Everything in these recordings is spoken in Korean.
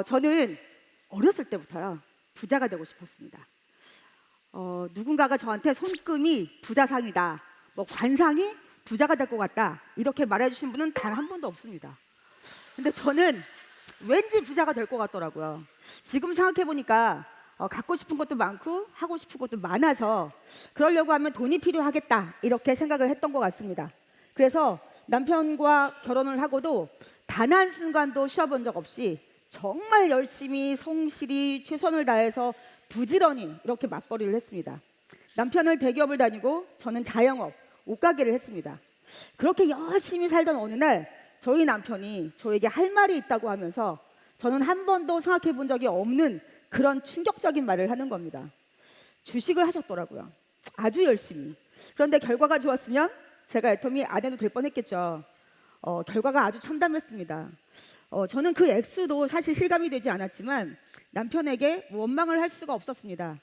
저는 어렸을 때부터요, 부자가 되고 싶었습니다. 누군가가 저한테 손금이 부자상이다, 뭐 관상이 부자가 될 것 같다, 이렇게 말해주신 분은 단 한 분도 없습니다. 근데 저는 왠지 부자가 될 것 같더라고요. 지금 생각해보니까 갖고 싶은 것도 많고 하고 싶은 것도 많아서 그러려고 하면 돈이 필요하겠다, 이렇게 생각을 했던 것 같습니다. 그래서 남편과 결혼을 하고도 단 한순간도 쉬어본 적 없이 정말 열심히 성실히 최선을 다해서 부지런히 이렇게 맞벌이를 했습니다. 남편은 대기업을 다니고 저는 자영업, 옷가게를 했습니다. 그렇게 열심히 살던 어느 날 저희 남편이 저에게 할 말이 있다고 하면서 저는 한 번도 생각해 본 적이 없는 그런 충격적인 말을 하는 겁니다. 주식을 하셨더라고요. 아주 열심히. 그런데 결과가 좋았으면 제가 애터미 안 해도 될 뻔했겠죠. 결과가 아주 참담했습니다. 저는 그 액수도 사실 실감이 되지 않았지만 남편에게 원망을 할 수가 없었습니다.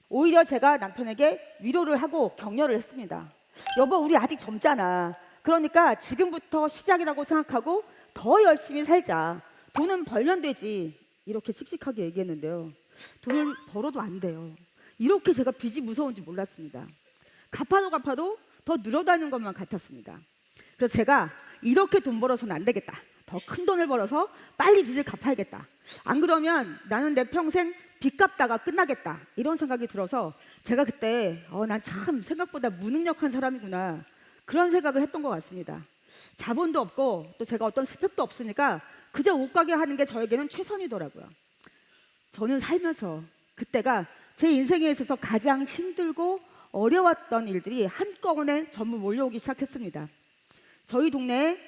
오히려 제가 남편에게 위로를 하고 격려를 했습니다. 여보, 우리 아직 젊잖아. 그러니까 지금부터 시작이라고 생각하고 더 열심히 살자. 돈은 벌면 되지. 이렇게 씩씩하게 얘기했는데요, 돈을 벌어도 안 돼요. 이렇게 제가 빚이 무서운지 몰랐습니다. 갚아도 더 늘어나는 것만 같았습니다. 그래서 제가 이렇게 돈 벌어서는 안 되겠다. 더 큰 돈을 벌어서 빨리 빚을 갚아야겠다. 안 그러면 나는 내 평생 빚 갚다가 끝나겠다, 이런 생각이 들어서 제가 그때 난 참 생각보다 무능력한 사람이구나, 그런 생각을 했던 것 같습니다. 자본도 없고 또 제가 어떤 스펙도 없으니까 그저 옷가게 하는 게 저에게는 최선이더라고요. 저는 살면서 그때가 제 인생에 있어서 가장 힘들고 어려웠던 일들이 한꺼번에 전부 몰려오기 시작했습니다. 저희 동네에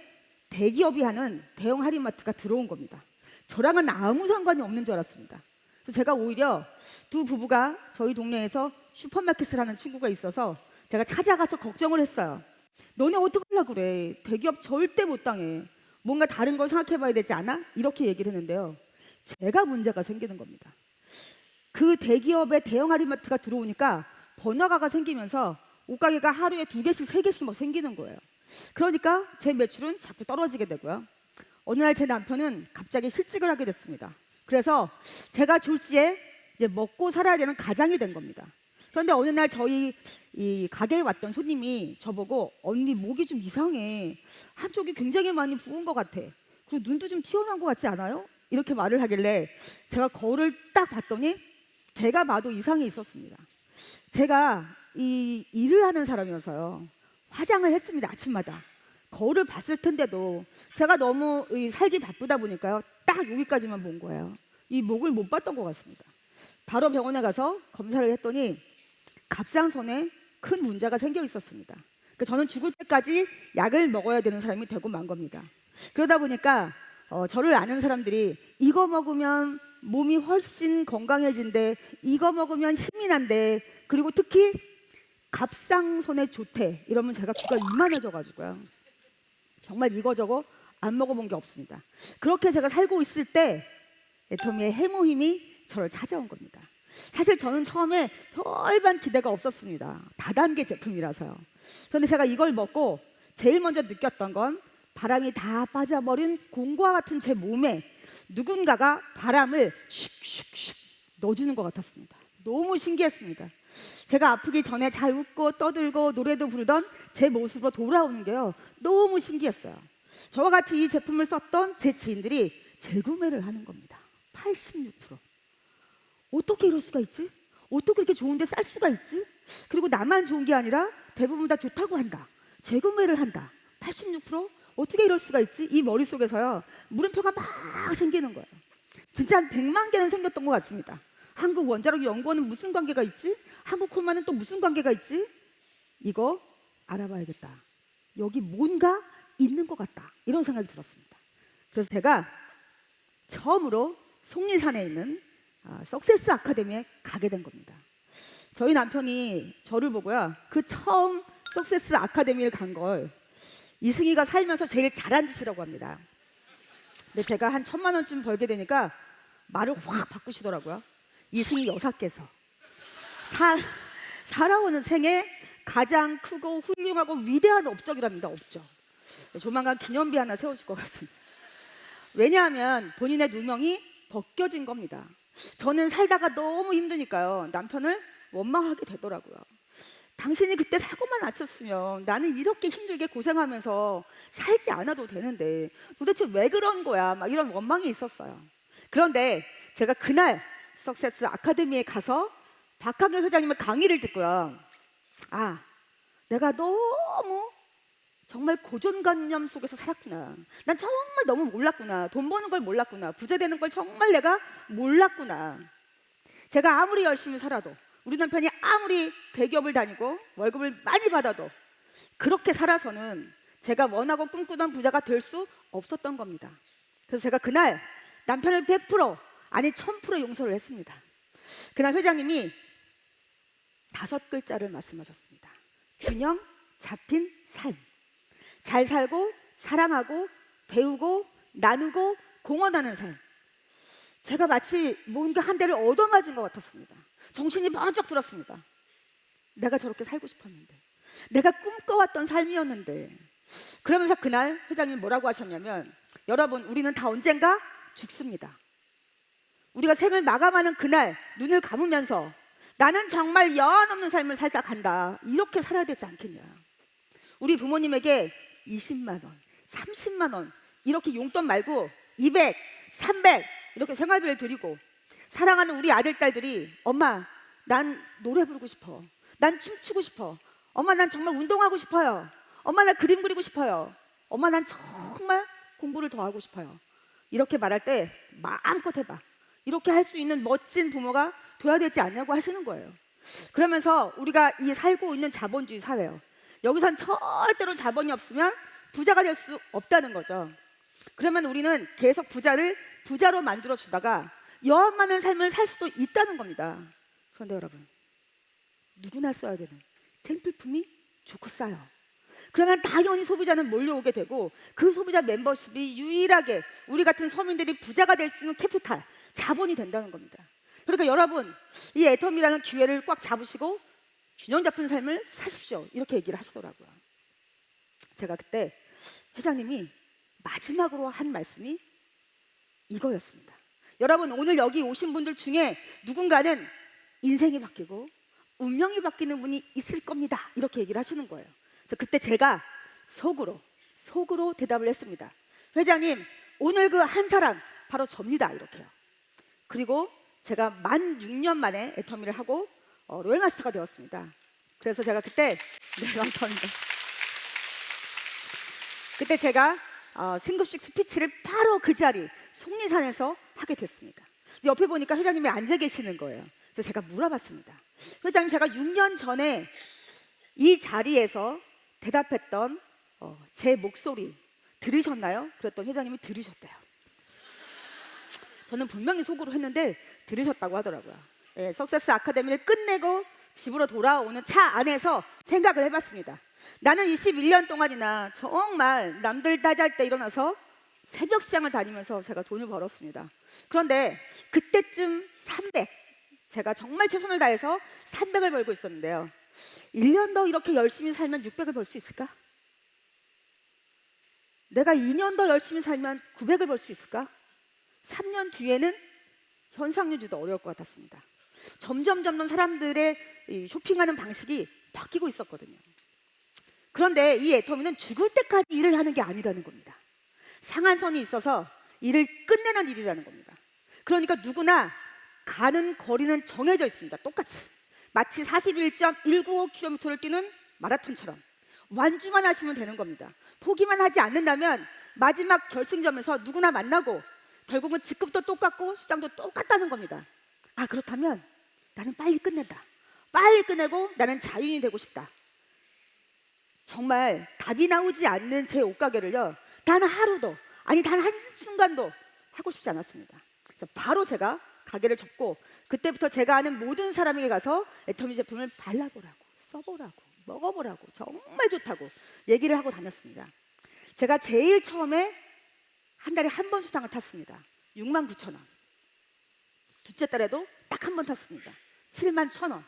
대기업이 하는 대형 할인마트가 들어온 겁니다. 저랑은 아무 상관이 없는 줄 알았습니다. 그래서 제가 오히려 두 부부가 저희 동네에서 슈퍼마켓을 하는 친구가 있어서 제가 찾아가서 걱정을 했어요. 너네 어떻게 하려고 그래? 대기업 절대 못 당해. 뭔가 다른 걸 생각해 봐야 되지 않아? 이렇게 얘기를 했는데요, 제가 문제가 생기는 겁니다. 그 대기업의 대형 할인마트가 들어오니까 번화가가 생기면서 옷가게가 하루에 2개씩 3개씩 막 생기는 거예요. 그러니까 제 매출은 자꾸 떨어지게 되고요. 어느 날 제 남편은 갑자기 실직을 하게 됐습니다. 그래서 제가 졸지에 이제 먹고 살아야 되는 가장이 된 겁니다. 그런데 어느 날 저희 이 가게에 왔던 손님이 저보고, 언니 목이 좀 이상해. 한쪽이 굉장히 많이 부은 것 같아. 그리고 눈도 좀 튀어나온 것 같지 않아요? 이렇게 말을 하길래 제가 거울을 딱 봤더니 제가 봐도 이상이 있었습니다. 제가 이 일을 하는 사람이어서요, 화장을 했습니다. 아침마다 거울을 봤을 텐데도 제가 너무 살기 바쁘다 보니까요, 딱 여기까지만 본 거예요. 이 목을 못 봤던 것 같습니다. 바로 병원에 가서 검사를 했더니 갑상선에 큰 문제가 생겨 있었습니다. 그러니까 저는 죽을 때까지 약을 먹어야 되는 사람이 되고 만 겁니다. 그러다 보니까 저를 아는 사람들이 이거 먹으면 몸이 훨씬 건강해진대, 이거 먹으면 힘이 난대, 그리고 특히 갑상선에 좋대, 이러면 제가 귀가 이만해져가지고요, 정말 이거저거 안 먹어본 게 없습니다. 그렇게 제가 살고 있을 때 애터미의 해모힘이 저를 찾아온 겁니다. 사실 저는 처음에 별반 기대가 없었습니다. 다단계 제품이라서요. 그런데 제가 이걸 먹고 제일 먼저 느꼈던 건 바람이 다 빠져버린 공과 같은 제 몸에 누군가가 바람을 슉슉슉 넣어주는 것 같았습니다. 너무 신기했습니다. 제가 아프기 전에 잘 웃고 떠들고 노래도 부르던 제 모습으로 돌아오는 게요, 너무 신기했어요. 저와 같이 이 제품을 썼던 제 지인들이 재구매를 하는 겁니다. 86%. 어떻게 이럴 수가 있지? 어떻게 이렇게 좋은데 쌀 수가 있지? 그리고 나만 좋은 게 아니라 대부분 다 좋다고 한다, 재구매를 한다. 86%? 어떻게 이럴 수가 있지? 이 머릿속에서요, 물음표가 막 생기는 거예요. 진짜 한 100만 개는 생겼던 것 같습니다. 한국 원자력 연구원은 무슨 관계가 있지? 한국 콜마는 또 무슨 관계가 있지? 이거 알아봐야겠다. 여기 뭔가 있는 것 같다, 이런 생각이 들었습니다. 그래서 제가 처음으로 속리산에 있는 석세스 아카데미에 가게 된 겁니다. 저희 남편이 저를 보고요, 그 처음 석세스 아카데미를 간 걸 이승희가 살면서 제일 잘한 짓이라고 합니다. 근데 제가 한 1,000만 원쯤 벌게 되니까 말을 확 바꾸시더라고요. 이승희 여사께서 살아오는 생에 가장 크고 훌륭하고 위대한 업적이랍니다. 업적. 조만간 기념비 하나 세우실 것 같습니다. 왜냐하면 본인의 누명이 벗겨진 겁니다. 저는 살다가 너무 힘드니까요. 남편을 원망하게 되더라고요. 당신이 그때 사고만 안 쳤으면 나는 이렇게 힘들게 고생하면서 살지 않아도 되는데 도대체 왜 그런 거야? 막 이런 원망이 있었어요. 그런데 제가 그날 석세스 아카데미에 가서 박학일 회장님의 강의를 듣고요. 아, 내가 너무 정말 고정관념 속에서 살았구나. 난 정말 너무 몰랐구나. 돈 버는 걸 몰랐구나. 부자 되는 걸 정말 내가 몰랐구나. 제가 아무리 열심히 살아도, 우리 남편이 아무리 대기업을 다니고 월급을 많이 받아도 그렇게 살아서는 제가 원하고 꿈꾸던 부자가 될 수 없었던 겁니다. 그래서 제가 그날 남편을 100% 아니 1000% 용서를 했습니다. 그날 회장님이 5글자를 말씀하셨습니다. 균형 잡힌 삶. 잘 살고 사랑하고 배우고 나누고 공헌하는 삶. 제가 마치 뭔가 한 대를 얻어맞은 것 같았습니다. 정신이 번쩍 들었습니다. 내가 저렇게 살고 싶었는데, 내가 꿈꿔왔던 삶이었는데. 그러면서 그날 회장님이 뭐라고 하셨냐면, 여러분, 우리는 다 언젠가 죽습니다. 우리가 생을 마감하는 그날 눈을 감으면서 나는 정말 여한없는 삶을 살다 간다, 이렇게 살아야 되지 않겠냐. 우리 부모님에게 20만 원, 30만 원 이렇게 용돈 말고 200, 300 이렇게 생활비를 드리고 사랑하는 우리 아들, 딸들이 엄마, 난 노래 부르고 싶어. 난 춤추고 싶어. 엄마, 난 정말 운동하고 싶어요. 엄마, 나 그림 그리고 싶어요. 엄마, 난 정말 공부를 더 하고 싶어요. 이렇게 말할 때 마음껏 해봐. 이렇게 할 수 있는 멋진 부모가 돼야 되지 않냐고 하시는 거예요. 그러면서 우리가 이 살고 있는 자본주의 사회요, 여기선 절대로 자본이 없으면 부자가 될 수 없다는 거죠. 그러면 우리는 계속 부자를 부자로 만들어 주다가 여한 많은 삶을 살 수도 있다는 겁니다. 그런데 여러분, 누구나 써야 되는 생필품이 좋고 싸요. 그러면 당연히 소비자는 몰려오게 되고 그 소비자 멤버십이 유일하게 우리 같은 서민들이 부자가 될 수 있는 캐피탈, 자본이 된다는 겁니다. 그러니까 여러분, 이 애터미라는 기회를 꽉 잡으시고 균형 잡힌 삶을 사십시오, 이렇게 얘기를 하시더라고요. 제가 그때 회장님이 마지막으로 한 말씀이 이거였습니다. 여러분, 오늘 여기 오신 분들 중에 누군가는 인생이 바뀌고 운명이 바뀌는 분이 있을 겁니다, 이렇게 얘기를 하시는 거예요. 그래서 그때 제가 속으로 대답을 했습니다. 회장님, 오늘 그 한 사람 바로 접니다, 이렇게요. 그리고 제가 만 6년 만에 애터미를 하고 로얄마스터가 되었습니다. 그래서 제가 그때 감사합니다. 그때 제가 승급식 스피치를 바로 그 자리 속리산에서 하게 됐습니다. 옆에 보니까 회장님이 앉아 계시는 거예요. 그래서 제가 물어봤습니다. 회장님, 제가 6년 전에 이 자리에서 대답했던 제 목소리 들으셨나요? 그랬더니 회장님이 들으셨대요. 저는 분명히 속으로 했는데 들으셨다고 하더라고요. 예, 석세스 아카데미를 끝내고 집으로 돌아오는 차 안에서 생각을 해봤습니다. 나는 21년 동안이나 정말 남들 따잘 때 일어나서 새벽 시장을 다니면서 제가 돈을 벌었습니다. 그런데 그때쯤 300, 제가 정말 최선을 다해서 300을 벌고 있었는데요. 1년 더 이렇게 열심히 살면 600을 벌 수 있을까? 내가 2년 더 열심히 살면 900을 벌 수 있을까? 3년 뒤에는 현상 유지도 어려울 것 같았습니다. 점점 사람들의 이 쇼핑하는 방식이 바뀌고 있었거든요. 그런데 이 애터미는 죽을 때까지 일을 하는 게 아니라는 겁니다. 상한선이 있어서 일을 끝내는 일이라는 겁니다. 그러니까 누구나 가는 거리는 정해져 있습니다. 똑같이 마치 41.195km를 뛰는 마라톤처럼 완주만 하시면 되는 겁니다. 포기만 하지 않는다면 마지막 결승점에서 누구나 만나고 결국은 직급도 똑같고 수당도 똑같다는 겁니다. 아, 그렇다면 나는 빨리 끝낸다. 빨리 끝내고 나는 자유인이 되고 싶다. 정말 답이 나오지 않는 제 옷가게를요, 단 하루도, 아니 단 한순간도 하고 싶지 않았습니다. 그래서 바로 제가 가게를 접고 그때부터 제가 아는 모든 사람에게 가서 애터미 제품을 발라보라고, 써보라고, 먹어보라고, 정말 좋다고 얘기를 하고 다녔습니다. 제가 제일 처음에 한 달에 한 번 수당을 탔습니다. 69,000원. 둘째 달에도 딱 한 번 탔습니다. 71,000원.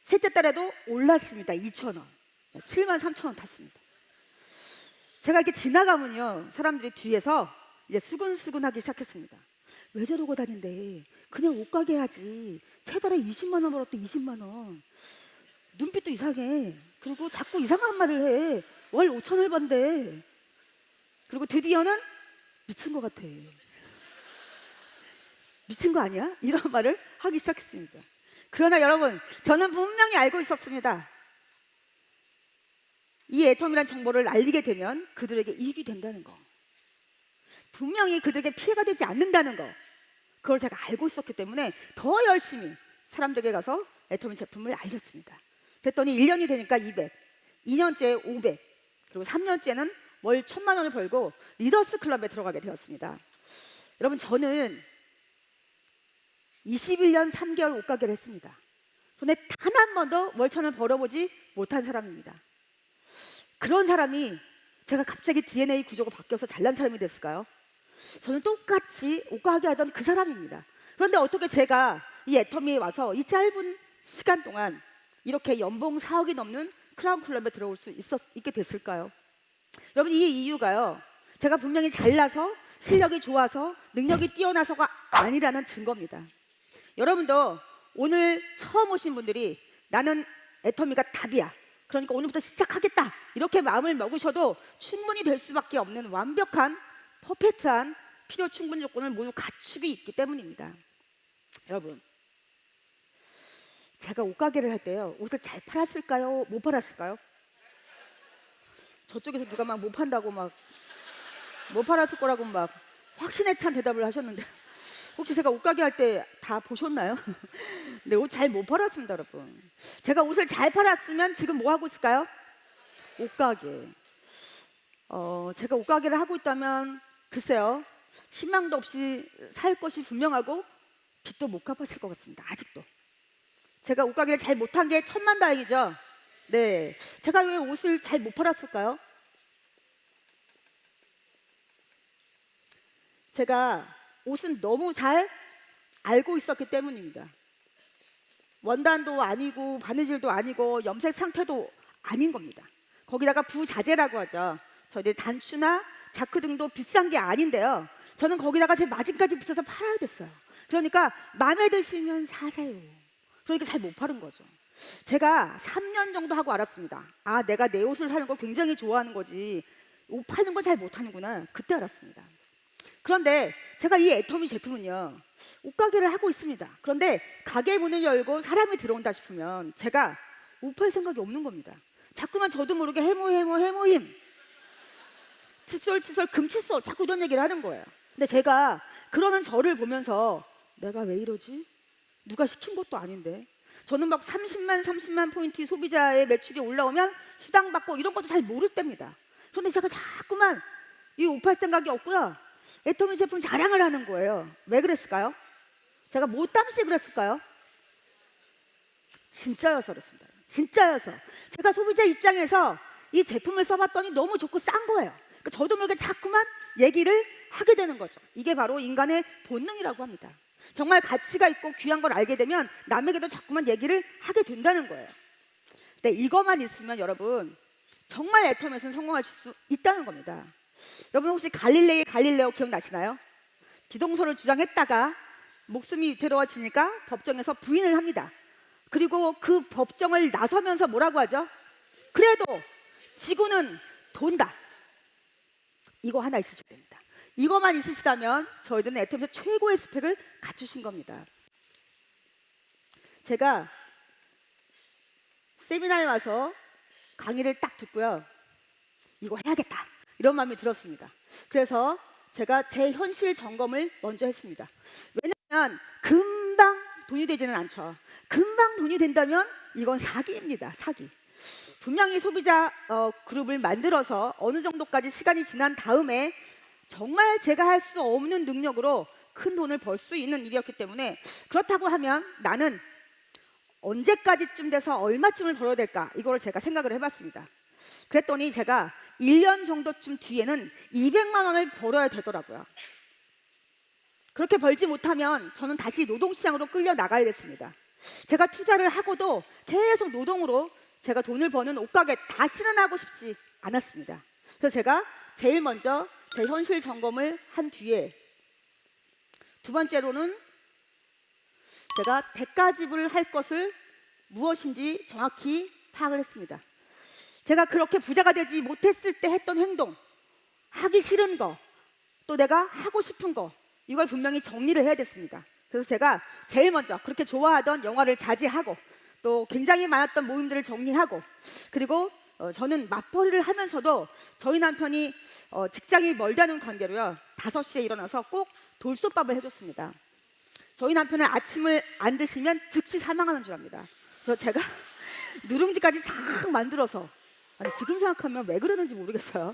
셋째 달에도 올랐습니다. 2,000원. 73,000원 탔습니다. 제가 이렇게 지나가면요, 사람들이 뒤에서 이제 수근수근하기 시작했습니다. 왜 저러고 다닌대? 그냥 옷가게 해야지. 세 달에 20만 원 벌었대, 20만 원. 눈빛도 이상해. 그리고 자꾸 이상한 말을 해. 월 5천을 번대. 그리고 드디어는 미친 것 같아. 미친 거 아니야? 이런 말을 하기 시작했습니다. 그러나 여러분, 저는 분명히 알고 있었습니다. 이 애텀이란 정보를 알리게 되면 그들에게 이익이 된다는 거, 분명히 그들에게 피해가 되지 않는다는 거, 그걸 제가 알고 있었기 때문에 더 열심히 사람들에게 가서 애터미 제품을 알렸습니다. 그랬더니 1년이 되니까 200, 2년째에 500, 그리고 3년째는 월 1,000만 원을 벌고 리더스 클럽에 들어가게 되었습니다. 여러분, 저는 21년 3개월 옷가게를 했습니다. 근데 단 한 번도 월 1,000을 벌어보지 못한 사람입니다. 그런 사람이 제가 갑자기 DNA 구조가 바뀌어서 잘난 사람이 됐을까요? 저는 똑같이 옷가게 하던 그 사람입니다. 그런데 어떻게 제가 이 애터미에 와서 이 짧은 시간 동안 이렇게 연봉 4억이 넘는 크라운 클럽에 들어올 수 있게 됐을까요? 여러분, 이 이유가요, 제가 분명히 잘나서 실력이 좋아서 능력이 뛰어나서가 아니라는 증거입니다. 여러분도 오늘 처음 오신 분들이 나는 애터미가 답이야, 그러니까 오늘부터 시작하겠다, 이렇게 마음을 먹으셔도 충분히 될 수밖에 없는 완벽한 퍼펙트한 필요 충분 조건을 모두 갖추고 있기 때문입니다. 여러분, 제가 옷가게를 할 때요, 옷을 잘 팔았을까요? 못 팔았을까요? 저쪽에서 누가 막 못 판다고 막 못 팔았을 거라고 막 확신에 찬 대답을 하셨는데, 혹시 제가 옷가게 할 때 다 보셨나요? 네, 옷 잘 못 팔았습니다, 여러분. 제가 옷을 잘 팔았으면 지금 뭐 하고 있을까요? 옷가게. 제가 옷가게를 하고 있다면 글쎄요, 희망도 없이 살 것이 분명하고 빚도 못 갚았을 것 같습니다. 아직도. 제가 옷가게를 잘 못한 게 천만다행이죠. 네, 제가 왜 옷을 잘 못 팔았을까요? 제가 옷은 너무 잘 알고 있었기 때문입니다. 원단도 아니고 바느질도 아니고 염색 상태도 아닌 겁니다. 거기다가 부자재라고 하죠. 저희들 단추나 자크 등도 비싼 게 아닌데요, 저는 거기다가 제 마진까지 붙여서 팔아야 됐어요. 그러니까 마음에 드시면 사세요. 그러니까 잘 못 파는 거죠. 제가 3년 정도 하고 알았습니다. 아, 내가 내 옷을 사는 걸 굉장히 좋아하는 거지, 옷 파는 건 잘 못하는구나, 그때 알았습니다. 그런데 제가 이 애터미 제품은요, 옷가게를 하고 있습니다. 그런데 가게 문을 열고 사람이 들어온다 싶으면 제가 옷 팔 생각이 없는 겁니다. 자꾸만 저도 모르게 해모힘, 칫솔 금칫솔, 자꾸 이런 얘기를 하는 거예요. 근데 제가 그러는 저를 보면서 내가 왜 이러지? 누가 시킨 것도 아닌데. 저는 막 30만 포인트 소비자의 매출이 올라오면 수당 받고 이런 것도 잘 모를 때입니다. 그런데 제가 자꾸만 이 옷 팔 생각이 없고요, 애터미 제품 자랑을 하는 거예요. 왜 그랬을까요? 제가 뭐 땀시 그랬을까요? 진짜여서 그랬습니다. 진짜여서. 제가 소비자 입장에서 이 제품을 써봤더니 너무 좋고 싼 거예요. 그러니까 저도 모르게 자꾸만 얘기를 하게 되는 거죠. 이게 바로 인간의 본능이라고 합니다. 정말 가치가 있고 귀한 걸 알게 되면 남에게도 자꾸만 얘기를 하게 된다는 거예요. 네, 이것만 있으면 여러분 정말 애터미에서는 성공하실 수 있다는 겁니다. 여러분, 혹시 갈릴레오 기억나시나요? 기동서를 주장했다가 목숨이 위태로워지니까 법정에서 부인을 합니다. 그리고 그 법정을 나서면서 뭐라고 하죠? 그래도 지구는 돈다. 이거 하나 있으셔야 됩니다. 이거만 있으시다면 저희들은 애터미에서 최고의 스펙을 갖추신 겁니다. 제가 세미나에 와서 강의를 딱 듣고요, 이거 해야겠다, 이런 마음이 들었습니다. 그래서 제가 제 현실 점검을 먼저 했습니다. 왜냐하면 금방 돈이 되지는 않죠. 금방 돈이 된다면 이건 사기입니다. 사기. 분명히 소비자 그룹을 만들어서 어느 정도까지 시간이 지난 다음에 정말 제가 할 수 없는 능력으로 큰 돈을 벌 수 있는 일이었기 때문에, 그렇다고 하면 나는 언제까지쯤 돼서 얼마쯤을 벌어야 될까, 이거를 제가 생각을 해봤습니다. 그랬더니 제가 1년 정도쯤 뒤에는 200만 원을 벌어야 되더라고요. 그렇게 벌지 못하면 저는 다시 노동시장으로 끌려 나가야 됐습니다. 제가 투자를 하고도 계속 노동으로 제가 돈을 버는 옷가게 다시는 하고 싶지 않았습니다. 그래서 제가 제일 먼저 제 현실 점검을 한 뒤에 두 번째로는 제가 대가집을 할 것을 무엇인지 정확히 파악을 했습니다. 제가 그렇게 부자가 되지 못했을 때 했던 행동, 하기 싫은 거, 또 내가 하고 싶은 거, 이걸 분명히 정리를 해야 됐습니다. 그래서 제가 제일 먼저 그렇게 좋아하던 영화를 자제하고, 또 굉장히 많았던 모임들을 정리하고, 그리고 저는 맞벌이를 하면서도 저희 남편이 직장이 멀다는 관계로요, 5시에 일어나서 꼭 돌솥밥을 해줬습니다. 저희 남편은 아침을 안 드시면 즉시 사망하는 줄 압니다. 그래서 제가 누룽지까지 싹 만들어서, 아니, 지금 생각하면 왜 그러는지 모르겠어요.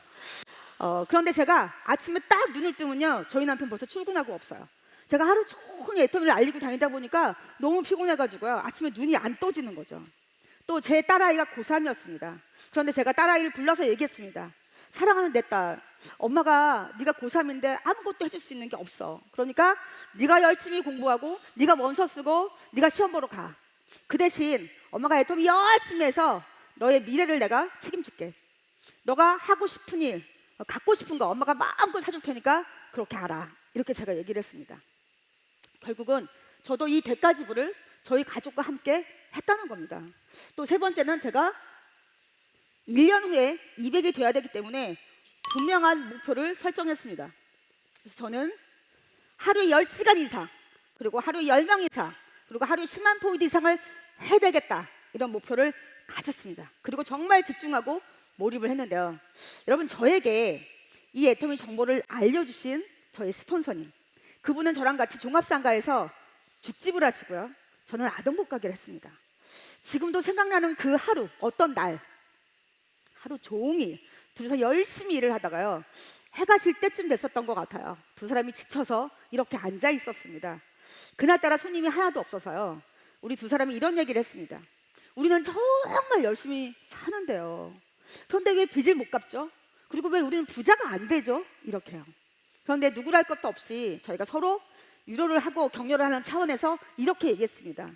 그런데 제가 아침에 딱 눈을 뜨면요, 저희 남편 벌써 출근하고 없어요. 제가 하루 종일 애터미를 알리고 다니다 보니까 너무 피곤해가지고요, 아침에 눈이 안 떠지는 거죠. 또 제 딸아이가 고3이었습니다. 그런데 제가 딸아이를 불러서 얘기했습니다. 사랑하는 내 딸, 엄마가 네가 고3인데 아무것도 해줄 수 있는 게 없어. 그러니까 네가 열심히 공부하고 네가 원서 쓰고 네가 시험 보러 가. 그 대신 엄마가 애터미 열심히 해서 너의 미래를 내가 책임질게. 너가 하고 싶은 일, 갖고 싶은 거 엄마가 마음껏 사줄 테니까 그렇게 알아. 이렇게 제가 얘기를 했습니다. 결국은 저도 이 대가지불을 저희 가족과 함께 했다는 겁니다. 또 세 번째는 제가 1년 후에 200이 돼야 되기 때문에 분명한 목표를 설정했습니다. 그래서 저는 하루에 10시간 이상, 그리고 하루에 10명 이상, 그리고 하루에 10만 포인트 이상을 해야 되겠다, 이런 목표를 가졌습니다. 그리고 정말 집중하고 몰입을 했는데요, 여러분, 저에게 이 애터미 정보를 알려주신 저희 스폰서님, 그분은 저랑 같이 종합상가에서 죽집을 하시고요, 저는 아동복 가게를 했습니다. 지금도 생각나는 그 하루, 어떤 날, 하루 종일 둘이서 열심히 일을 하다가요, 해가 질 때쯤 됐었던 것 같아요. 두 사람이 지쳐서 이렇게 앉아 있었습니다. 그날따라 손님이 하나도 없어서요, 우리 두 사람이 이런 얘기를 했습니다. 우리는 정말 열심히 사는데요, 그런데 왜 빚을 못 갚죠? 그리고 왜 우리는 부자가 안 되죠? 이렇게요. 그런데 누구랄 것도 없이 저희가 서로 위로를 하고 격려를 하는 차원에서 이렇게 얘기했습니다.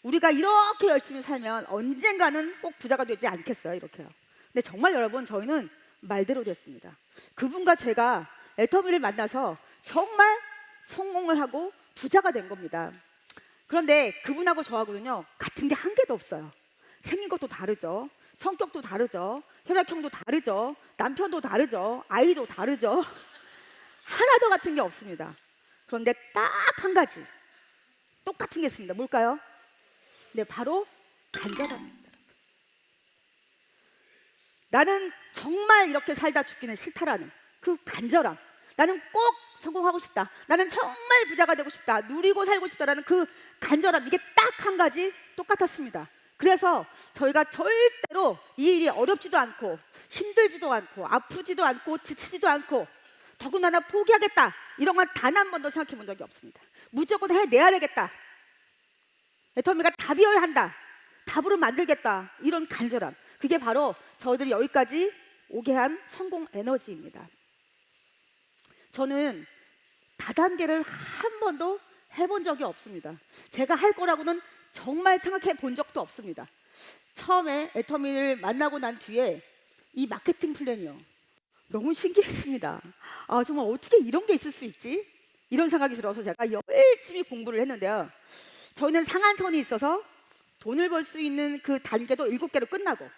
우리가 이렇게 열심히 살면 언젠가는 꼭 부자가 되지 않겠어요? 이렇게요. 근데 정말 여러분, 저희는 말대로 됐습니다. 그분과 제가 애터미를 만나서 정말 성공을 하고 부자가 된 겁니다. 그런데 그분하고 저하고는요, 같은 게 한 개도 없어요. 생긴 것도 다르죠, 성격도 다르죠, 혈액형도 다르죠, 남편도 다르죠, 아이도 다르죠. 하나도 같은 게 없습니다. 그런데 딱 한 가지 똑같은 게 있습니다. 뭘까요? 네, 바로 간절함입니다. 나는 정말 이렇게 살다 죽기는 싫다라는 그 간절함, 나는 꼭 성공하고 싶다, 나는 정말 부자가 되고 싶다, 누리고 살고 싶다라는 그 간절함, 이게 딱 한 가지 똑같았습니다. 그래서 저희가 절대로 이 일이 어렵지도 않고 힘들지도 않고 아프지도 않고 지치지도 않고 더군다나 포기하겠다, 이런 건 단 한 번도 생각해 본 적이 없습니다. 무조건 해내야 되겠다, 애터미가 답이어야 한다, 답으로 만들겠다, 이런 간절함, 그게 바로 저희들이 여기까지 오게 한 성공 에너지입니다. 저는 다단계를 한 번도 해본 적이 없습니다. 제가 할 거라고는 정말 생각해 본 적도 없습니다. 처음에 애터미를 만나고 난 뒤에 이 마케팅 플랜이요, 너무 신기했습니다. 아, 정말 어떻게 이런 게 있을 수 있지? 이런 생각이 들어서 제가 열심히 공부를 했는데요, 저희는 상한선이 있어서 돈을 벌 수 있는 그 단계도 7개로 끝나고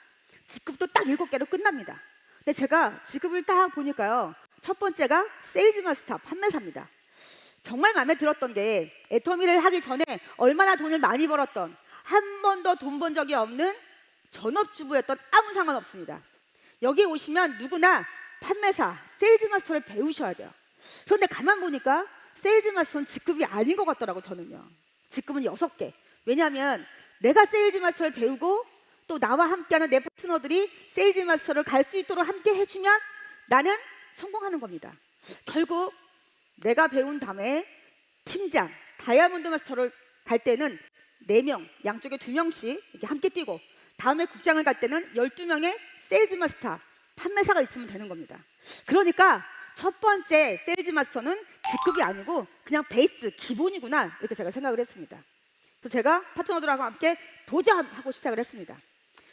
직급도 딱 7개로 끝납니다. 근데 제가 직급을 딱 보니까요, 첫 번째가 세일즈 마스터, 판매사입니다. 정말 마음에 들었던 게 애터미를 하기 전에 얼마나 돈을 많이 벌었던, 한 번도 돈 번 적이 없는 전업주부였던 아무 상관없습니다. 여기 오시면 누구나 판매사, 세일즈 마스터를 배우셔야 돼요. 그런데 가만 보니까 세일즈 마스터는 직급이 아닌 것 같더라고. 저는요, 직급은 6개. 왜냐하면 내가 세일즈 마스터를 배우고 또 나와 함께하는 내 파트너들이 세일즈 마스터를 갈 수 있도록 함께 해주면 나는 성공하는 겁니다. 결국 내가 배운 다음에 팀장, 다이아몬드 마스터를 갈 때는 4명, 양쪽에 2명씩 이렇게 함께 뛰고, 다음에 국장을 갈 때는 12명의 세일즈 마스터, 판매사가 있으면 되는 겁니다. 그러니까 첫 번째 세일즈 마스터는 직급이 아니고 그냥 베이스, 기본이구나, 이렇게 제가 생각을 했습니다. 그래서 제가 파트너들하고 함께 도전하고 시작을 했습니다.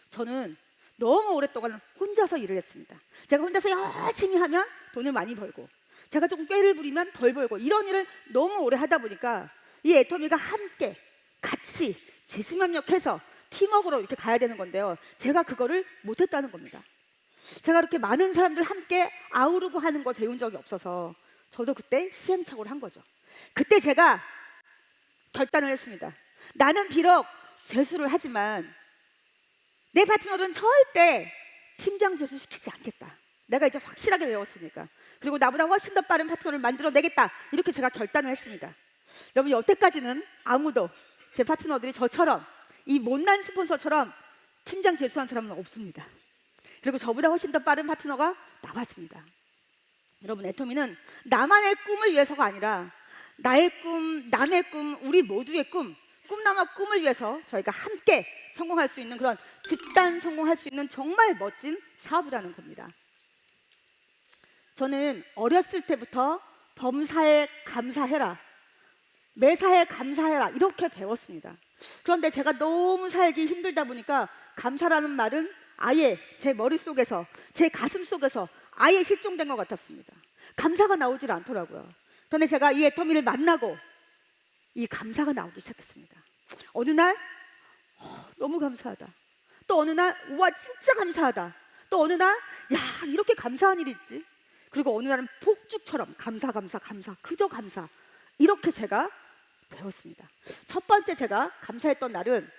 저는 너무 오랫동안 혼자서 일을 했습니다. 제가 혼자서 열심히 하면 돈을 많이 벌고, 제가 조금 꾀를 부리면 덜 벌고, 이런 일을 너무 오래 하다 보니까 이 애터미가 함께 같이 재심협력해서 팀워크로 이렇게 가야 되는 건데요, 제가 그거를 못했다는 겁니다. 제가 이렇게 많은 사람들 함께 아우르고 하는 걸 배운 적이 없어서 저도 그때 시행착오를 한 거죠. 그때 제가 결단을 했습니다. 나는 비록 재수를 하지만 내 파트너들은 절대 팀장 재수 시키지 않겠다. 내가 이제 확실하게 외웠으니까. 그리고 나보다 훨씬 더 빠른 파트너를 만들어내겠다. 이렇게 제가 결단을 했습니다. 여러분, 여태까지는 아무도 제 파트너들이 저처럼 이 못난 스폰서처럼 팀장 재수한 사람은 없습니다. 그리고 저보다 훨씬 더 빠른 파트너가 나왔습니다. 여러분, 애터미는 나만의 꿈을 위해서가 아니라 나의 꿈, 남의 꿈, 우리 모두의 꿈, 꿈나무 꿈을 위해서 저희가 함께 성공할 수 있는, 그런 집단 성공할 수 있는 정말 멋진 사업이라는 겁니다. 저는 어렸을 때부터 범사에 감사해라, 매사에 감사해라, 이렇게 배웠습니다. 그런데 제가 너무 살기 힘들다 보니까 감사라는 말은 아예 제 머릿속에서, 제 가슴 속에서 아예 실종된 것 같았습니다. 감사가 나오질 않더라고요. 그런데 제가 이 애터미를 만나고 이 감사가 나오기 시작했습니다. 어느 날 너무 감사하다. 또 어느 날 우와 진짜 감사하다. 또 어느 날 야 이렇게 감사한 일이 있지. 그리고 어느 날은 폭죽처럼 감사 그저 감사, 이렇게 제가 배웠습니다. 첫 번째 제가 감사했던 날은,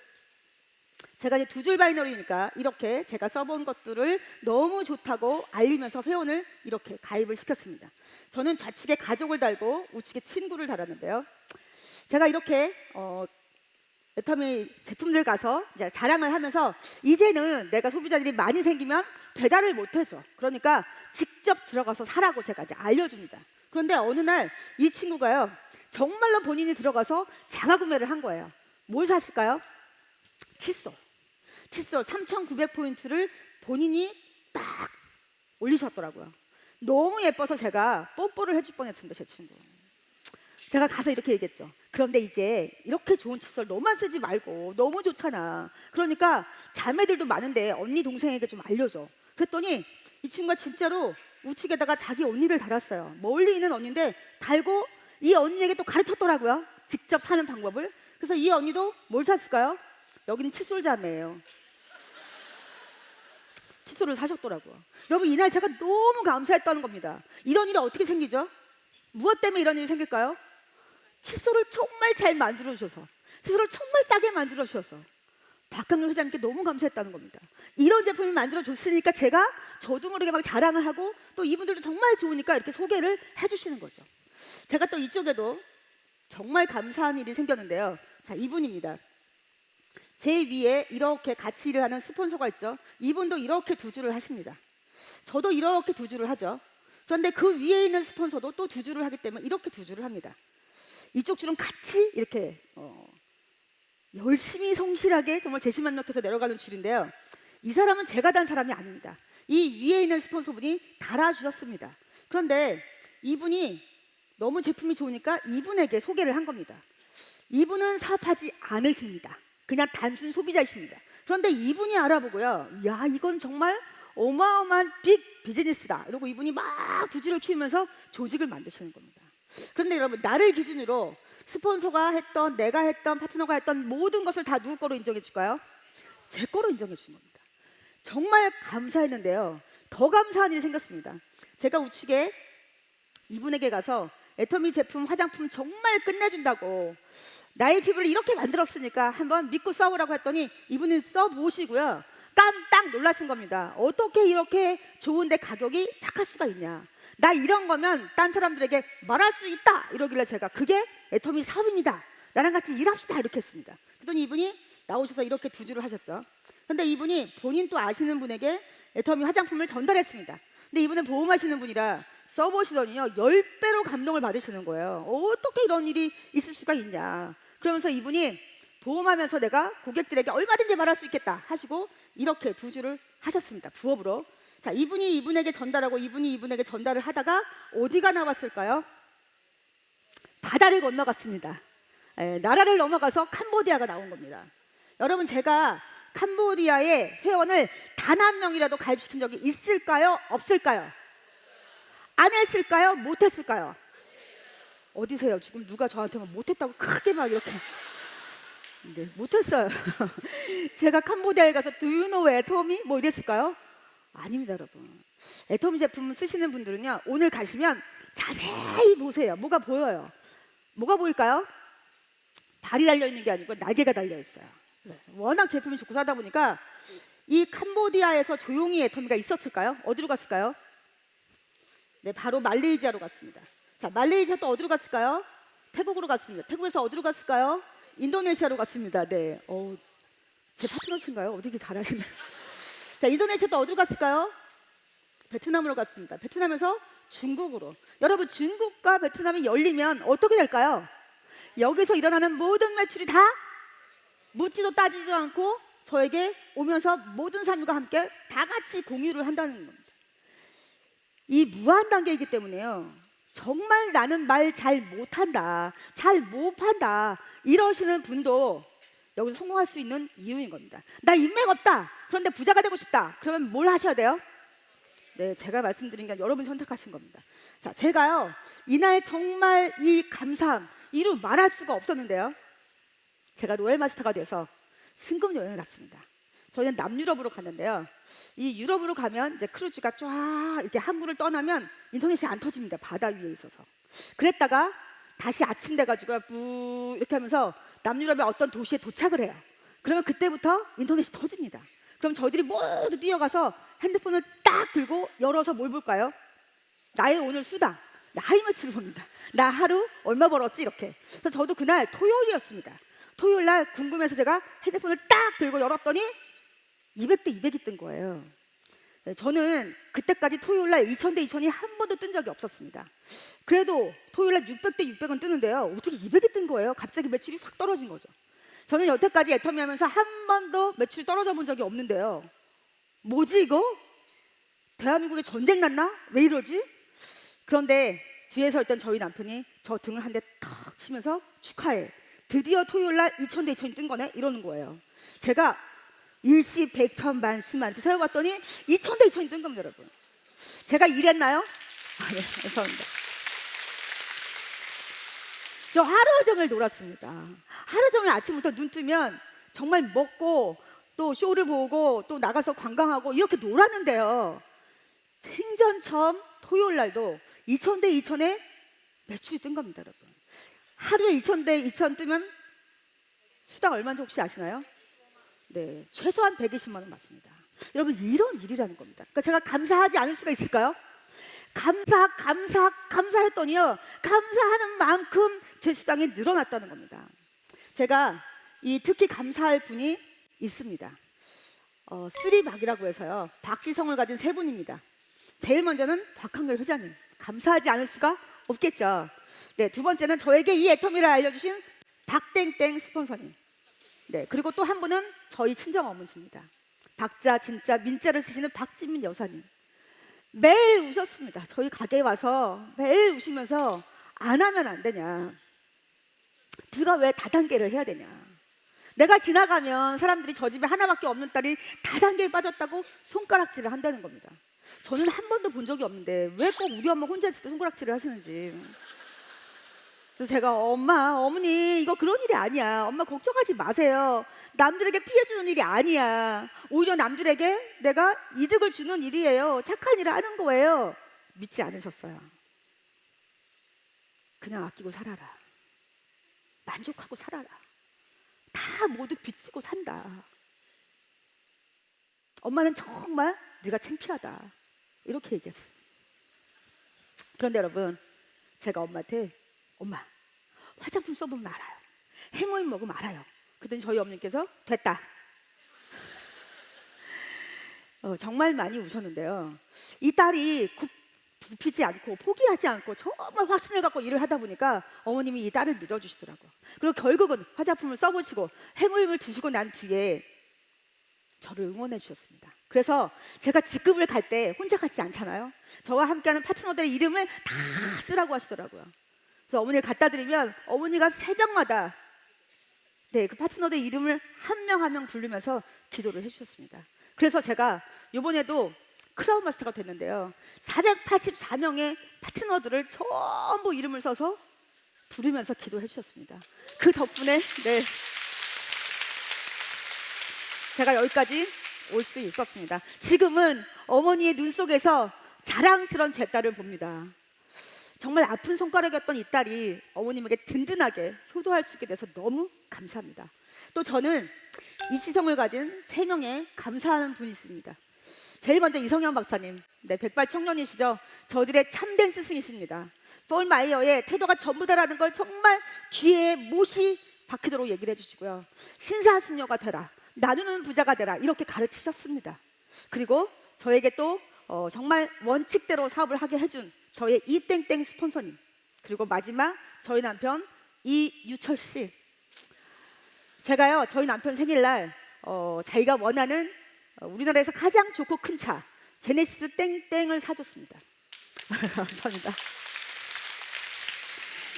제가 이제 두 줄 바이너리니까 이렇게 제가 써본 것들을 너무 좋다고 알리면서 회원을 이렇게 가입을 시켰습니다. 저는 좌측에 가족을 달고 우측에 친구를 달았는데요, 제가 이렇게 애터미 제품들 가서 이제 자랑을 하면서 이제는 내가 소비자들이 많이 생기면 배달을 못 해줘. 그러니까 직접 들어가서 사라고 제가 이제 알려줍니다. 그런데 어느 날 이 친구가요, 정말로 본인이 들어가서 자가 구매를 한 거예요. 뭘 샀을까요? 칫솔 3,900포인트를 본인이 딱 올리셨더라고요. 너무 예뻐서 제가 뽀뽀를 해줄 뻔했습니다, 제 친구. 제가 가서 이렇게 얘기했죠. 그런데 이제 이렇게 좋은 칫솔 너만 쓰지 말고, 너무 좋잖아. 그러니까 자매들도 많은데 언니 동생에게 좀 알려줘. 그랬더니 이 친구가 진짜로 우측에다가 자기 언니를 달았어요. 멀리 있는 언니인데 달고 이 언니에게 또 가르쳤더라고요, 직접 사는 방법을. 그래서 이 언니도 뭘 샀을까요? 여기는 칫솔 자매예요. 칫솔을 사셨더라고요. 여러분, 이날 제가 너무 감사했다는 겁니다. 이런 일이 어떻게 생기죠? 무엇 때문에 이런 일이 생길까요? 칫솔을 정말 잘 만들어주셔서, 칫솔을 정말 싸게 만들어주셔서 박강렬 회장님께 너무 감사했다는 겁니다. 이런 제품을 만들어줬으니까 제가 저도 모르게 막 자랑을 하고, 또 이분들도 정말 좋으니까 이렇게 소개를 해주시는 거죠. 제가 또 이쪽에도 정말 감사한 일이 생겼는데요. 자, 이분입니다. 제 위에 이렇게 같이 일을 하는 스폰서가 있죠. 이분도 이렇게 두 줄을 하십니다. 저도 이렇게 두 줄을 하죠. 그런데 그 위에 있는 스폰서도 또 두 줄을 하기 때문에 이렇게 두 줄을 합니다. 이쪽 줄은 같이 이렇게 열심히 성실하게 정말 재심만력해서 내려가는 줄인데요, 이 사람은 제가 단 사람이 아닙니다. 이 위에 있는 스폰서분이 달아주셨습니다. 그런데 이분이 너무 제품이 좋으니까 이분에게 소개를 한 겁니다. 이분은 사업하지 않으십니다. 그냥 단순 소비자이십니다. 그런데 이분이 알아보고요, 야 이건 정말 어마어마한 빅 비즈니스다, 이러고 이분이 막 부지를 키우면서 조직을 만드시는 겁니다. 그런데 여러분, 나를 기준으로 스폰서가 했던, 내가 했던, 파트너가 했던 모든 것을 다 누구 거로 인정해 줄까요? 제 거로 인정해 준 겁니다. 정말 감사했는데요, 더 감사한 일이 생겼습니다. 제가 우측에 이분에게 가서 애터미 제품, 화장품 정말 끝내준다고, 나의 피부를 이렇게 만들었으니까 한번 믿고 써보라고 했더니 이분은 써보시고요, 깜짝 놀라신 겁니다. 어떻게 이렇게 좋은데 가격이 착할 수가 있냐, 나 이런 거면 딴 사람들에게 말할 수 있다, 이러길래 제가 그게 애터미 사업입니다, 나랑 같이 일합시다, 이렇게 했습니다. 그랬더니 이분이 나오셔서 이렇게 두 줄을 하셨죠. 그런데 이분이 본인 또 아시는 분에게 애터미 화장품을 전달했습니다. 근데 이분은 보험하시는 분이라 써보시더니요, 10배로 감동을 받으시는 거예요. 어떻게 이런 일이 있을 수가 있냐. 그러면서 이분이 보험하면서 내가 고객들에게 얼마든지 말할 수 있겠다 하시고 이렇게 두 줄을 하셨습니다, 부업으로. 자, 이분이 이분에게 전달하고 이분이 이분에게 전달을 하다가 어디가 나왔을까요? 바다를 건너갔습니다. 나라를 넘어가서 캄보디아가 나온 겁니다. 여러분, 제가 캄보디아에 회원을 단 한 명이라도 가입시킨 적이 있을까요? 없을까요? 안 했을까요? 못 했을까요? 어디세요? 지금 누가 저한테 못 했다고 크게 막 이렇게. 네, 못 했어요. 제가 캄보디아에 가서 Do you know 애터미? 뭐 이랬을까요? 아닙니다, 여러분. 애터미 제품 쓰시는 분들은요, 오늘 가시면 자세히 보세요. 뭐가 보여요? 뭐가 보일까요? 발이 달려있는 게 아니고 날개가 달려있어요. 네, 워낙 제품이 좋고 사다 보니까 이 캄보디아에서 조용히 애터미가 있었을까요? 어디로 갔을까요? 네, 바로 말레이시아로 갔습니다. 자, 말레이시아 또 어디로 갔을까요? 태국으로 갔습니다. 태국에서 어디로 갔을까요? 인도네시아로 갔습니다. 네, 제 파트너신가요? 어떻게 잘하시나요? 자, 인도네시아 또 어디로 갔을까요? 베트남으로 갔습니다. 베트남에서 중국으로. 여러분, 중국과 베트남이 열리면 어떻게 될까요? 여기서 일어나는 모든 매출이 다 묻지도 따지지도 않고 저에게 오면서 모든 산유가 함께 다 같이 공유를 한다는 겁니다. 이 무한 단계이기 때문에요, 정말 나는 말 잘 못한다, 잘 못 판다 이러시는 분도 여기서 성공할 수 있는 이유인 겁니다. 나 인맥 없다, 그런데 부자가 되고 싶다, 그러면 뭘 하셔야 돼요? 네, 제가 말씀드린 게 여러분이 선택하신 겁니다. 자, 제가요, 이날 정말 이 감사함 이루 말할 수가 없었는데요, 제가 로얄 마스터가 돼서 승급 여행을 갔습니다. 저희는 남유럽으로 갔는데요, 이 유럽으로 가면 이제 크루즈가 쫙 이렇게 항구를 떠나면 인터넷이 안 터집니다. 바다 위에 있어서. 그랬다가 다시 아침 돼가지고 뿌 이렇게 하면서 남유럽의 어떤 도시에 도착을 해요. 그러면 그때부터 인터넷이 터집니다. 그럼 저희들이 모두 뛰어가서 핸드폰을 딱 들고 열어서 뭘 볼까요? 나의 오늘 수당, 나 하이매출을 봅니다. 나 하루 얼마 벌었지 이렇게. 그래서 저도 그날 토요일이었습니다. 토요일 날 궁금해서 제가 핸드폰을 딱 들고 열었더니 200대 200이 뜬 거예요. 네, 저는 그때까지 토요일 날 2000대 2000이 한 번도 뜬 적이 없었습니다. 그래도 토요일 날 600대 600은 뜨는데요, 어떻게 200이 뜬 거예요? 갑자기 매출이 확 떨어진 거죠. 저는 여태까지 애터미 하면서 한 번도 매출이 떨어져 본 적이 없는데요, 뭐지 이거? 대한민국에 전쟁 났나? 왜 이러지? 그런데 뒤에서 있던 저희 남편이 저 등을 한 대 탁 치면서 축하해, 드디어 토요일 날 2000대 2000이 뜬 거네 이러는 거예요. 제가 일시, 백천, 만십만 이렇게 세워봤더니 2000대 2000이 뜬 겁니다, 여러분. 제가 일했나요? 네, 감사합니다. 저 하루 종일 놀았습니다. 하루 종일 아침부터 눈 뜨면 정말 먹고 또 쇼를 보고 또 나가서 관광하고 이렇게 놀았는데요, 생전 처음 토요일 날도 2000대 2000에 매출이 뜬 겁니다, 여러분. 하루에 2000대 2000 뜨면 수당 얼마인지 혹시 아시나요? 네, 최소한 120만 원 맞습니다. 여러분, 이런 일이라는 겁니다. 그러니까 제가 감사하지 않을 수가 있을까요? 감사했더니요, 감사하는 만큼 제 수당이 늘어났다는 겁니다. 제가 특히 감사할 분이 있습니다. 쓰리박이라고 해서요, 박지성을 가진 세 분입니다. 제일 먼저는 박한글 회장님, 감사하지 않을 수가 없겠죠. 네, 두 번째는 저에게 이 애터미를 알려주신 박땡땡 스폰서님. 네, 그리고 또 한 분은 저희 친정 어머니십니다. 박자, 진짜, 민자를 쓰시는 박진민 여사님. 매일 우셨습니다. 저희 가게에 와서 매일 우시면서 안 하면 안 되냐, 네가 왜 다단계를 해야 되냐, 내가 지나가면 사람들이 저 집에 하나밖에 없는 딸이 다단계에 빠졌다고 손가락질을 한다는 겁니다. 저는 한 번도 본 적이 없는데 왜 꼭 우리 엄마 혼자 있을 때 손가락질을 하시는지. 그래서 제가 어머니 이거 그런 일이 아니야, 엄마 걱정하지 마세요, 남들에게 피해 주는 일이 아니야, 오히려 남들에게 내가 이득을 주는 일이에요, 착한 일을 하는 거예요. 믿지 않으셨어요. 그냥 아끼고 살아라, 만족하고 살아라, 다 모두 빚지고 산다. 엄마는 정말 네가 창피하다 이렇게 얘기했어요. 그런데 여러분, 제가 엄마한테 엄마 화장품 써보면 알아요, 해모임 먹으면 알아요. 그랬더니 저희 어머님께서 됐다. 정말 많이 우셨는데요, 이 딸이 굽히지 않고 포기하지 않고 정말 확신을 갖고 일을 하다 보니까 어머님이 이 딸을 믿어주시더라고요. 그리고 결국은 화장품을 써보시고 해모임을 드시고 난 뒤에 저를 응원해 주셨습니다. 그래서 제가 직급을 갈 때 혼자 가지 않잖아요. 저와 함께하는 파트너들의 이름을 다 쓰라고 하시더라고요. 그래서 어머니를 갖다 드리면 어머니가 새벽마다 그 파트너들 이름을 한 명 한 명 부르면서 기도를 해주셨습니다. 그래서 제가 이번에도 크라운 마스터가 됐는데요. 484명의 파트너들을 전부 이름을 써서 부르면서 기도해 주셨습니다. 그 덕분에 제가 여기까지 올 수 있었습니다. 지금은 어머니의 눈 속에서 자랑스러운 제 딸을 봅니다. 정말 아픈 손가락이었던 이 딸이 어머님에게 든든하게 효도할 수 있게 돼서 너무 감사합니다. 또 저는 이 지성을 가진 3명의 감사하는 분이 있습니다. 제일 먼저 이성현 박사님, 백발 청년이시죠. 저들의 참된 스승이십니다. 폴 마이어의 태도가 전부다라는 걸 정말 귀에 못이 박히도록 얘기를 해주시고요. 신사숙녀가 되라, 나누는 부자가 되라, 이렇게 가르치셨습니다. 그리고 저에게 또 정말 원칙대로 사업을 하게 해준 저의 이땡땡 스폰서님, 그리고 마지막 저희 남편 이유철 씨. 제가요, 저희 남편 생일날 자기가 원하는 우리나라에서 가장 좋고 큰 차 제네시스 땡땡을 사줬습니다. 감사합니다.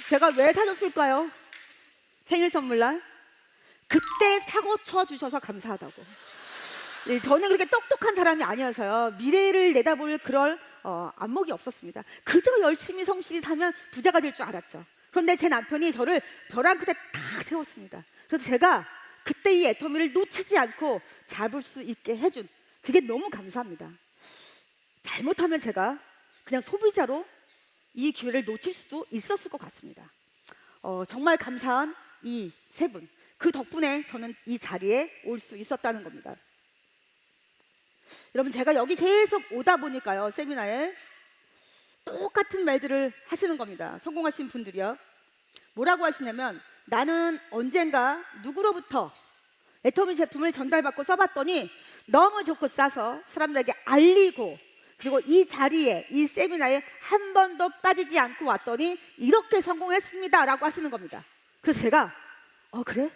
제가 왜 사줬을까요? 생일 선물날 그때 사고 쳐주셔서 감사하다고. 저는 그렇게 똑똑한 사람이 아니어서요, 미래를 내다볼 그럴 안목이 없었습니다. 그저 열심히 성실히 살면 부자가 될 줄 알았죠. 그런데 제 남편이 저를 벼랑 끝에 딱 세웠습니다. 그래서 제가 그때 이 애터미를 놓치지 않고 잡을 수 있게 해준, 그게 너무 감사합니다. 잘못하면 제가 그냥 소비자로 이 기회를 놓칠 수도 있었을 것 같습니다. 정말 감사한 이 3분, 그 덕분에 저는 이 자리에 올 수 있었다는 겁니다. 여러분, 제가 여기 계속 오다 보니까요, 세미나에 똑같은 말들을 하시는 겁니다. 성공하신 분들이요. 뭐라고 하시냐면, 나는 언젠가 누구로부터 애터미 제품을 전달받고 써봤더니 너무 좋고 싸서 사람들에게 알리고, 그리고 이 자리에, 이 세미나에 한 번도 빠지지 않고 왔더니 이렇게 성공했습니다 라고 하시는 겁니다. 그래서 제가 그래?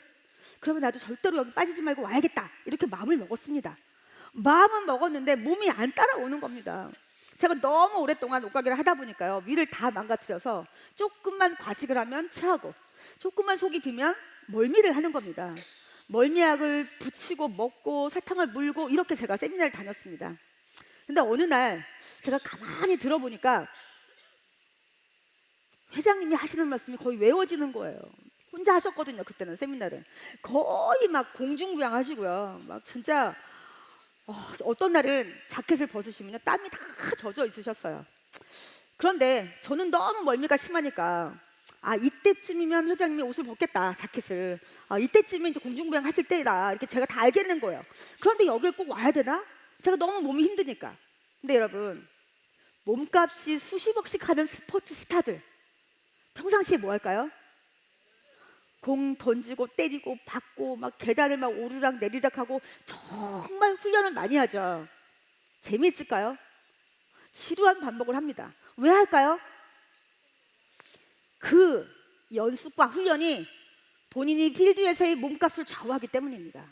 그러면 나도 절대로 여기 빠지지 말고 와야겠다, 이렇게 마음을 먹었습니다. 마음은 먹었는데 몸이 안 따라오는 겁니다. 제가 너무 오랫동안 옷가게를 하다 보니까요, 위를 다 망가뜨려서 조금만 과식을 하면 체하고, 조금만 속이 비면 멀미를 하는 겁니다. 멀미약을 붙이고 먹고 사탕을 물고, 이렇게 제가 세미나를 다녔습니다. 근데 어느 날 제가 가만히 들어보니까 회장님이 하시는 말씀이 거의 외워지는 거예요. 혼자 하셨거든요. 그때는 세미나를 거의 막 공중부양하시고요. 막 진짜 어떤 날은 자켓을 벗으시면 땀이 다 젖어 있으셨어요. 그런데 저는 너무 멀미가 심하니까 이때쯤이면 회장님이 옷을 벗겠다, 자켓을. 이때쯤이면 이제 공중부양 하실 때다, 이렇게 제가 다 알겠는 거예요. 그런데 여길 꼭 와야 되나? 제가 너무 몸이 힘드니까. 근데 여러분, 몸값이 수십억씩 하는 스포츠 스타들 평상시에 뭐 할까요? 공 던지고 때리고 받고 막 계단을 막 오르락 내리락 하고 정말 훈련을 많이 하죠. 재미있을까요? 지루한 반복을 합니다. 왜 할까요? 그 연습과 훈련이 본인이 필드에서의 몸값을 좌우하기 때문입니다.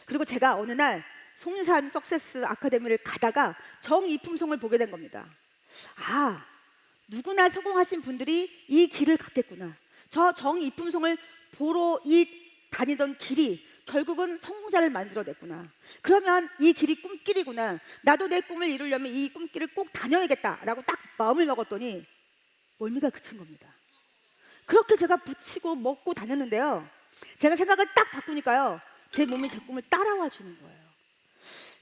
그리고 제가 어느 날 송산 석세스 아카데미를 가다가 정이품성을 보게 된 겁니다. 누구나 성공하신 분들이 이 길을 갔겠구나. 저 정이품성을 보러 다니던 길이 결국은 성공자를 만들어냈구나. 그러면 이 길이 꿈길이구나. 나도 내 꿈을 이루려면 이 꿈길을 꼭 다녀야겠다라고 딱 마음을 먹었더니 멀미가 그친 겁니다. 그렇게 제가 붙이고 먹고 다녔는데요, 제가 생각을 딱 바꾸니까요, 제 몸이 제 꿈을 따라와 주는 거예요.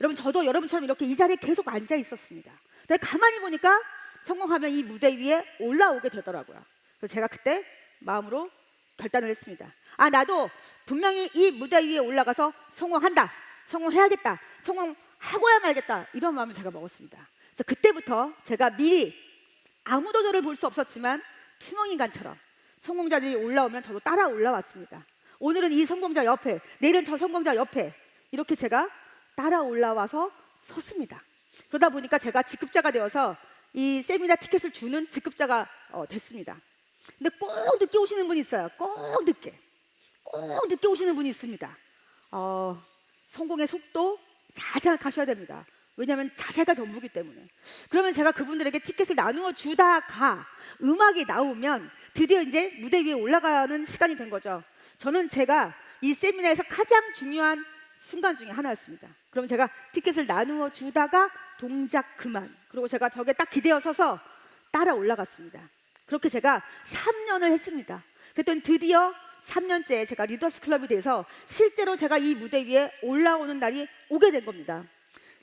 여러분, 저도 여러분처럼 이렇게 이 자리에 계속 앉아 있었습니다. 근데 가만히 보니까 성공하면 이 무대 위에 올라오게 되더라고요. 그래서 제가 그때 마음으로 결단을 했습니다. 나도 분명히 이 무대 위에 올라가서 성공한다, 성공해야겠다, 성공하고야 말겠다, 이런 마음을 제가 먹었습니다. 그래서 그때부터 제가 미리, 아무도 저를 볼 수 없었지만 투명인간처럼 성공자들이 올라오면 저도 따라 올라왔습니다. 오늘은 이 성공자 옆에, 내일은 저 성공자 옆에, 이렇게 제가 따라 올라와서 섰습니다. 그러다 보니까 제가 직급자가 되어서 이 세미나 티켓을 주는 직급자가 됐습니다. 근데 꼭 늦게 오시는 분이 있어요. 꼭 늦게 오시는 분이 있습니다. 성공의 속도 잘 생각하셔야 됩니다. 왜냐하면 자세가 전부기 때문에. 그러면 제가 그분들에게 티켓을 나누어 주다가 음악이 나오면 드디어 이제 무대 위에 올라가는 시간이 된 거죠. 저는 제가 이 세미나에서 가장 중요한 순간 중에 하나였습니다. 그럼 제가 티켓을 나누어 주다가 동작 그만. 그리고 제가 벽에 딱 기대어 서서 따라 올라갔습니다. 그렇게 제가 3년을 했습니다. 그랬더니 드디어 3년째 제가 리더스 클럽이 돼서 실제로 제가 이 무대 위에 올라오는 날이 오게 된 겁니다.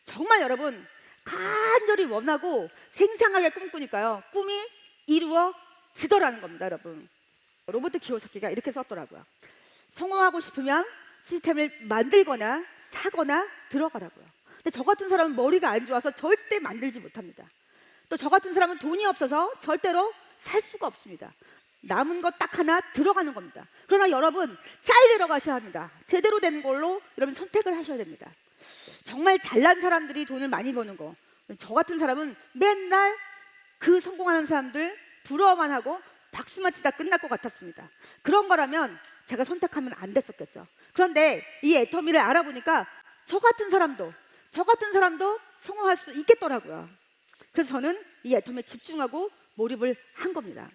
정말 여러분, 간절히 원하고 생생하게 꿈꾸니까요, 꿈이 이루어지더라는 겁니다. 여러분, 로버트 키오사키가 이렇게 썼더라고요. 성공하고 싶으면 시스템을 만들거나 사거나 들어가라고요. 근데 저 같은 사람은 머리가 안 좋아서 절대 만들지 못합니다. 또 저 같은 사람은 돈이 없어서 절대로 살 수가 없습니다. 남은 것 딱 하나, 들어가는 겁니다. 그러나 여러분, 잘 들어가셔야 합니다. 제대로 된 걸로 여러분 선택을 하셔야 됩니다. 정말 잘난 사람들이 돈을 많이 버는 거, 저 같은 사람은 맨날 그 성공하는 사람들 부러워만 하고 박수만 치다 끝날 것 같았습니다. 그런 거라면 제가 선택하면 안 됐었겠죠. 그런데 이 애터미를 알아보니까 저 같은 사람도 성공할 수 있겠더라고요. 그래서 저는 이 애터미에 집중하고 몰입을 한 겁니다.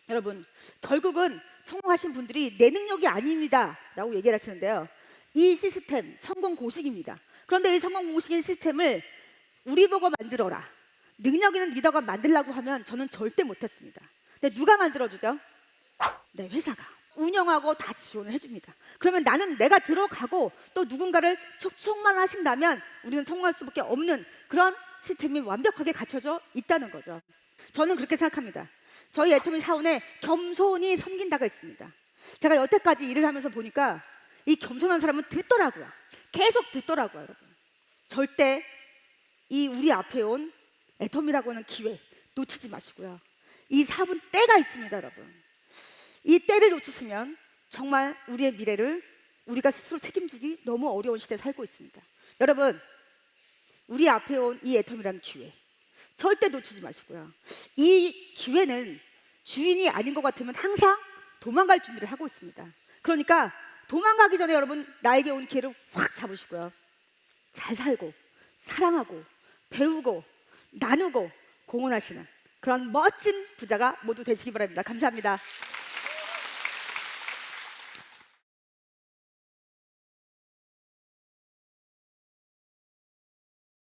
여러분, 결국은 성공하신 분들이 내 능력이 아닙니다 라고 얘기를 하시는데요, 이 시스템 성공 공식입니다. 그런데 이 성공 공식인 시스템을 우리 보고 만들어라, 능력 있는 리더가 만들라고 하면 저는 절대 못했습니다. 근데 누가 만들어주죠? 네, 회사가 운영하고 다 지원을 해줍니다. 그러면 나는 내가 들어가고 또 누군가를 촉촉만 하신다면 우리는 성공할 수밖에 없는 그런 시스템이 완벽하게 갖춰져 있다는 거죠. 저는 그렇게 생각합니다. 저희 애터미 사원에 겸손히 섬긴다가 있습니다. 제가 여태까지 일을 하면서 보니까 이 겸손한 사람은 듣더라고요. 계속 듣더라고요. 여러분, 절대 이 우리 앞에 온 애터미라고 하는 기회 놓치지 마시고요. 이 사업은 때가 있습니다. 여러분, 이 때를 놓치시면 정말 우리의 미래를 우리가 스스로 책임지기 너무 어려운 시대에 살고 있습니다. 여러분, 우리 앞에 온 이 애터미라는 기회 절대 놓치지 마시고요. 이 기회는 주인이 아닌 것 같으면 항상 도망갈 준비를 하고 있습니다. 그러니까 도망가기 전에 여러분, 나에게 온 기회를 확 잡으시고요. 잘 살고 사랑하고 배우고 나누고 공헌하시는 그런 멋진 부자가 모두 되시기 바랍니다. 감사합니다.